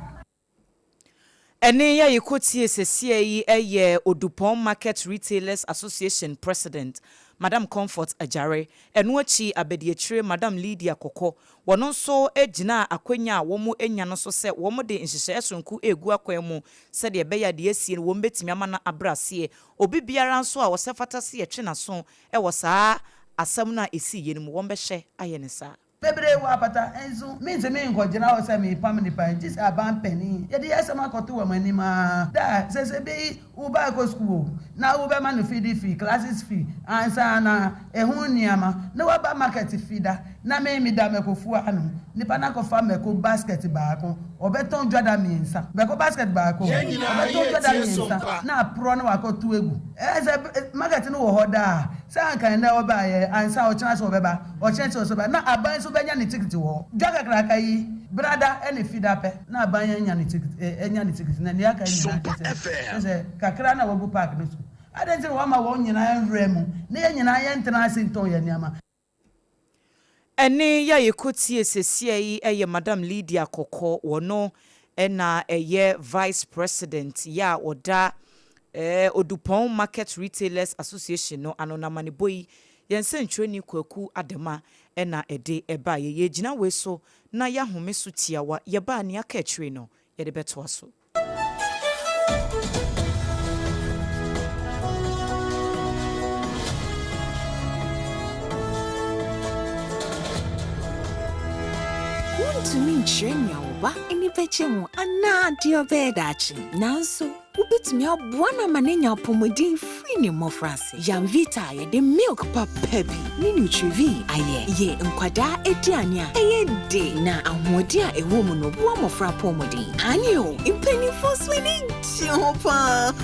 Ene ya yikotie sesie yi eye Odupon Market Retailers Association President Madam Comfort Ajare enu achi abediechire Madam Lydia Koko wono nso egina akwanya womu enya no so se womu de nhihye esonku egu akwemu se de beya de asie wo mbetimi amana abrase obi biara nso a wosefata se ye twena so e wo saa asam na esi yenim wo mbehye ayene saa Bebre wa pata enzo means me nkojira o se me pam ni pa just aban penny ye de yesa makoto wa mani ma da se be u ba go school na u be man fee classes fee ansa na ehun niama na wa ba market fee da na me da me ko fu anu ni pa na ko fa me ko basket ba ko obeton dwada miensa be ko basket ba ko obeton dwada miensa na pro na wa ko tu egu market no wo hoda sa kan na oba ye ansa o chance obeba o chance o so ba na aban so benya ni ticket wo jaga kraka yi brother any feeder pe na aban nya ni ticket enya ni ticket na ni aka nya se kakra na wo park no so adentir wo ma wo nyina enremu na nyina ye ntena asinton ye niama ene ya yekotie sesie yi eye Madam Lydia Koko wono ena eye Vice President ya oda Odupon Market Retailers Association no anonamane boyi yensentweni kwaku adema ena ede eba ye gina we so na ya home so tiawa ye ba ne aka atwire no ye de beto aso to me chenya oba eni peche mu ana dio bedachi nanso ubetimi abwana manenya pomodin free ne mofrase Yamvita ye de milk papa bi ni nutrivi aye ye nkwada ediane a eye de na ahodi a ewo mu no bo mofra pomodin anio impeni for swini chopa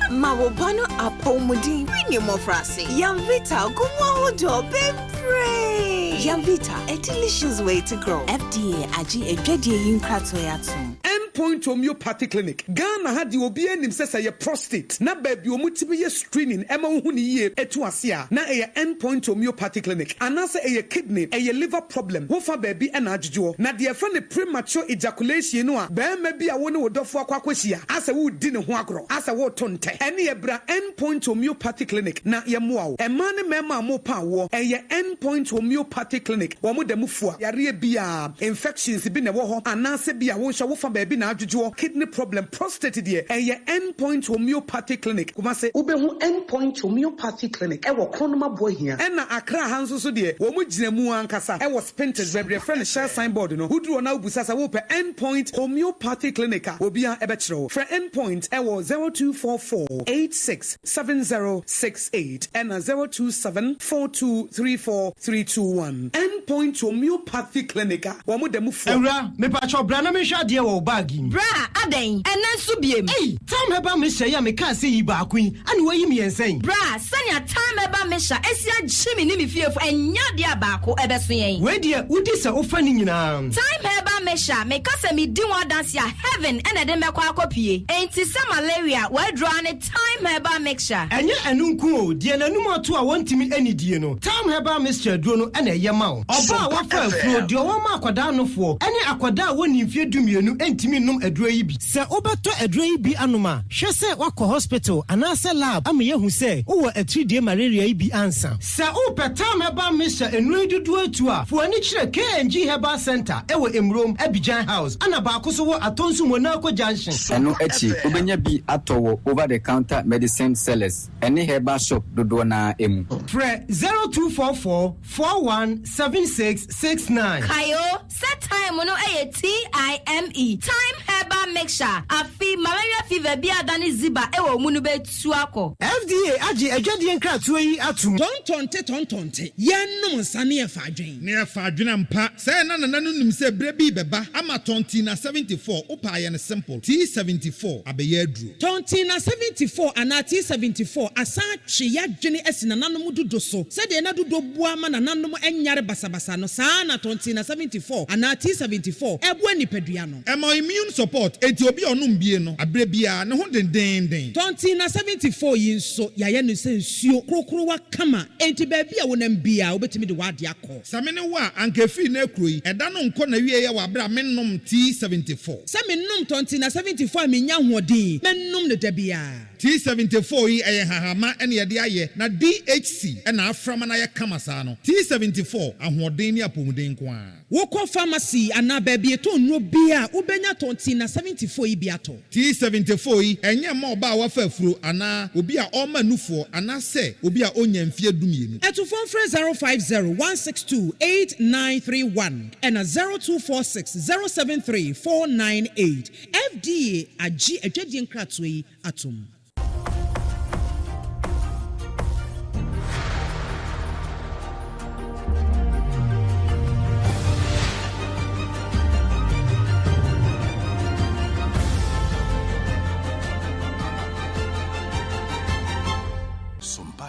mawobano apomodin free ne mofrase Yamvita gumo hodo bebre Yamvita, a delicious way to grow. FDA agi ejwedie yinkrato yatum. Endpoint Homeopathy Clinic. Ghana had the obi enim say say prostate. Na baby omutibe ye screening ema hu ni ye etu asia. Na e Endpoint Homeopathy Clinic. Anase e kidney, e liver problem. Wo fa baby e na adjujo. Na de fa ne premature ejaculation no a be ma bi a wo ne wodofo akwakwahia. Asa wo di ne ho agro. Asa wo tonte. Ene ye bra Endpoint Homeopathy Clinic. Na ye moa wo. E ma ne mema mo pa wo. E ye Endpoint Homeopathy Clinic womo da mufua yare bia infections bi na wo ho anase bia wo hwa wo fa ba bi na adwodwo kidney problem prostate de eye Endpoint Homeopathy Clinic kuma se ubehu Endpoint Homeopathy Clinic e wo kronoma bohia e na Accra hanso so de wo mo gina mu ankasa e wo Spintex bebre friend share signboard no huduro na ubusasa wo pe Endpoint Homeopathy Clinic a obia e be kire for Endpoint e wo 0244867068 and 0274234321 Endpoint Homeopathy Clinic. Womo demu fo. Ewra, me pa cho bra na me hwa de wo bagi. Bra, aden. Ena nso biem. Hey, time heba me hya ya me ka se yi ba akun. Ani wo yi me yensen. Bra, sanya time heba me hya esia gyimi ni me fiefo enya de abako ebeso yen. We de udi se ofa ni nyina. Time heba me hya me ka se me di one dance ya heaven ena de mekwa akopie. Enti se malaria we draw ne time heba mixture. Enye enu nku o, de nanum ato a wontimi anidie no. Time heba mixture duro no ena ye ma o. Oba wafa afro de o ma akwada nofo. Ene akwada woni mfie dumienu entimi num aduro yi bi. Se obeto aduro yi bi anoma, hwe se wakọ hospital anase lab am ye hu se wo atridie malaria yi bi ansa. Se o petam heba mixture enu dudu atu a, fo ani kire KNG Herbal Center e wo Emrom Abidjan House. Ana ba ko so wo Atonsu Monaco Junction. Eno echi obenya bi atowo over the counter medicine sellers. Any herbal shop dodo na emu. Fre 0244 417669. Kayo set time no TIME time herbal mixture afi malaria fever bi adani ziba e wo munu betu akọ. FDA agi adwadie nkratoa yi atum. Tontonte yennom nsane e faadwen. Ne e faadwen mpa. Say na nanum se bre bi beba ama tontina 74 opa ye ne simple. T74 abeye aduro. Tontina 74 ana T74 asa twe ya dwene asina nanom dodo so. Se de na dodo bua ma nanom enyare basabasa no saa na tontina 74 ana T74 ebo nipadua no. Ema immune support enti obi onum bie no abre bia ne ho dendenden tonti na 74 yi nso yaye no se nsuo krokro wa kama enti ba bia wonam bia obetimi de wade akọ same ne wa anka fi na ekro yi eda no nko na wie ye wa abra mennom T74 se mennom tonti na 74 menya hoɔden mennom ne da bia T74 yi eye hahama ene ye de aye na DHC ena aframa na ye kama saa no T74 ahoɔden ni apomuden ko a wokɔ pharmacy ana ba bia to nro bia ubenya tonti na 74 yi bia to T74 yi enye ma oba wa fa afuro ana obi a ɔma nufo ana se obi a onya mfie dumienu etufon frɛ 050-162-8931 and 0246-073-498 FDA agi adwadie nkratoe yi atom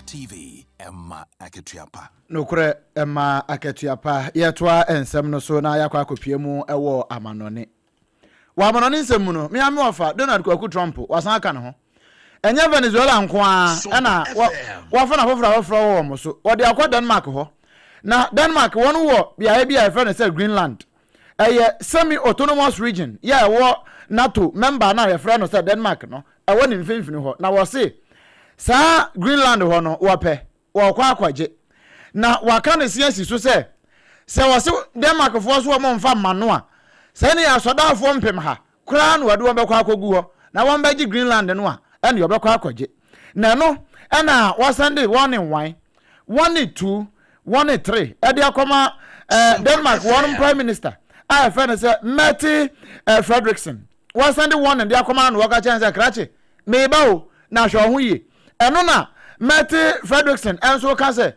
TV Emma Aketuapa. Nokure Emma Aketuapa yetwa ensem no so na yakwa akopie mu ewo amanone. Wa amanone nsem mu no me ame ofa Donald Kwaku Trump wasan aka ne ho. Enye Venezuela nko a na wa fa na foforo wo mo so. Wo de akwa Denmark ho. Na Denmark won wo bia bia e fa na say Greenland. Semi autonomous region. Yeah, wo NATO member na refra no say Denmark no. E wo ni mfimfini ho. Na wo say sa Greenland ho no wape wo kwa akwaje na waka ne siasi so se wose Denmark fo so mo mfa mano a se ne ya soda fo mpem ha kura na wade wo be kwa akogu ho na won be gi Greenland no a ene yo be kwa akwaje na no ena wasande 1 in 1 1 in 2 1 in 3 e de akoma Denmark one prime minister I find say Mette Frederiksen wasande 1 in de akoma na waka chance krache me ba o na hwo ho yi eno na Mette Frederiksen enso ka se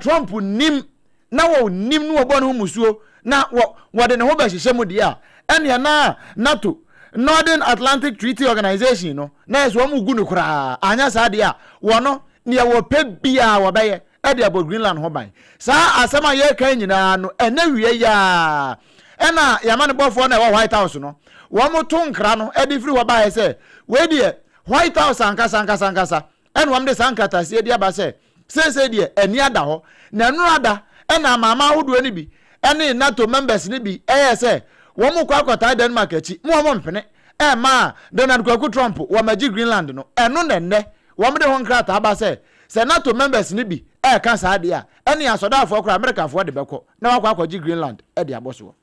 Trump nim na wo nim no obo no musuo na wo de ne ho ba hihye mu de a ene na NATO Northern Atlantic Treaty Organization no na eso mu gu no kura anya sa de a wo no ne wo pe bia wo beye e de abo Greenland ho ban sa asema ye kan nyina no ena wie ya ena yama ne bofo na wo White House no wo mo to nkra no e de free wo ba ye se we de White House ankasa enu amde sankata sie dia ba se die eni ada ho na enu ada ena mama ahodo ni bi ene NATO members ni bi se wo mu kwa kwata Denmark achi mu wo mpene ma Donald Kwaku Trump wo magi Greenland no enu nenne wo mde ho nkrata aba se NATO members ni bi ka sa de a ene asoda afo kra America fo de beko na wakwa akwaji Greenland de aboso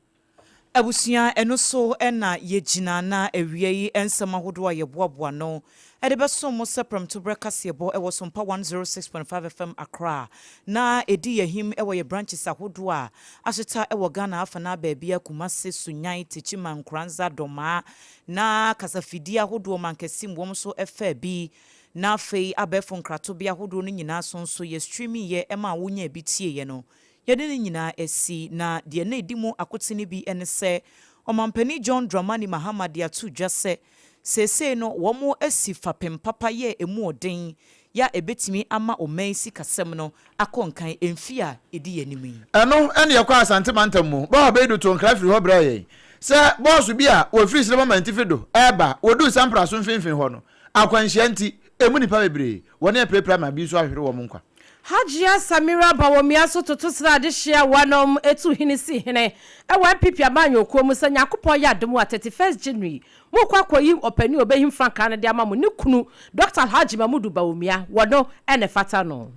abusia eno so ena yegina na ewie yi ensema hodo ye boaboa no ede beso mo sepram to breakfast yebo e was SOMPA 106.5 FM Accra na edi yehim e wo ye branches ahodo a aheta e wo Ghana afa na baabia Kumase Sunyan Tichima Nkranza Doma na kasafidi ahodo mankesim wom so efa bi na fei abefo nkrato bia ahodo no nyina so ye streaming ye ema wonya bi tie ye no yede ne nyina esi na de na edimu akotene bi ene se omampani John Dramani Mahama de atu dwase sese no womo esi fapem papa ye emu oden ya ebetimi ama omansi kasem no akonkan emfia edi yanimi eno ene yakwa asante mantamu ba obedu to nkra firi ho bra ye se boss bi a wo firi sire mama ntifido eba wodu sampra so mfimfin ho no akwanhia nti emu nipa bebre woni e prepare ma bi so ahwere wo nkwa Hajia Samira Bawomia so to sra de hia wanom etu hinisi hene ewa pipia manyo ko mu sanya akopɔ ya demu 31st January mo kwakoyi opani obehim franka ne de amamu ne kunu Dr. Haji Mamudu Bawomia wono ene fata no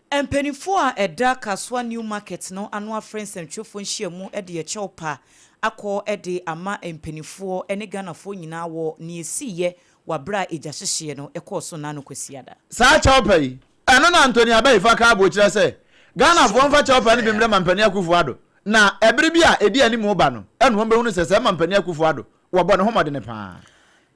empenifo a eda kaswa new market no anwa friends entwofo nhyiamu ede ye chewpa akọ ede ama empenifo ene Ghanafo nyina wo ne esiye wabra ejahyehyɛ no ekɔ so na no kwasiada saa chewpa yi eno na Anthony Abai fa ka abo kire se Ghana fo mfa chewpa ni bimre mampani Akufo Addo na ebere bi a edi ani mu ba no eno ho behunu se mampani Akufo Addo wo bɔ ne ho mɔde ne pa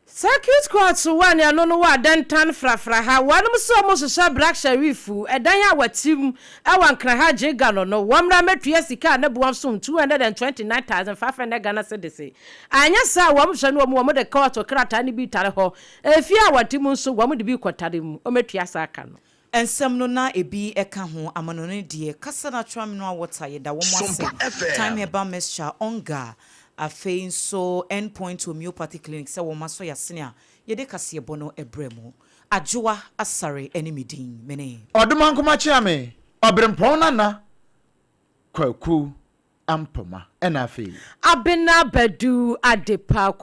Circuit court one ya no wa dentan frafra ha wanum so mo so black sherifu edan ya watim ewan kra ha je Ghana no wamra metue sika na buam so 229,500 Ghana cedis anya sa wam hwe no mo de court krata ni bi tare ho efi a watim so wam de bi kwotare mu o metua sa aka no ensem no na ebi eka ho amanone de kasa na twam no awota ye da wo mo ase time eba mesha onga afei nso endpoint homeopathy clinic sɛ wɔn aso yɛsene a yɛde kaseɛ bɔ no ɛbrɛ mu ADWOA ASARE enimidin mene ɔdoma nkoma kyea me ɔbrempɔn nana kwaku ampoma ɛna afei ABENA BADU ADEPA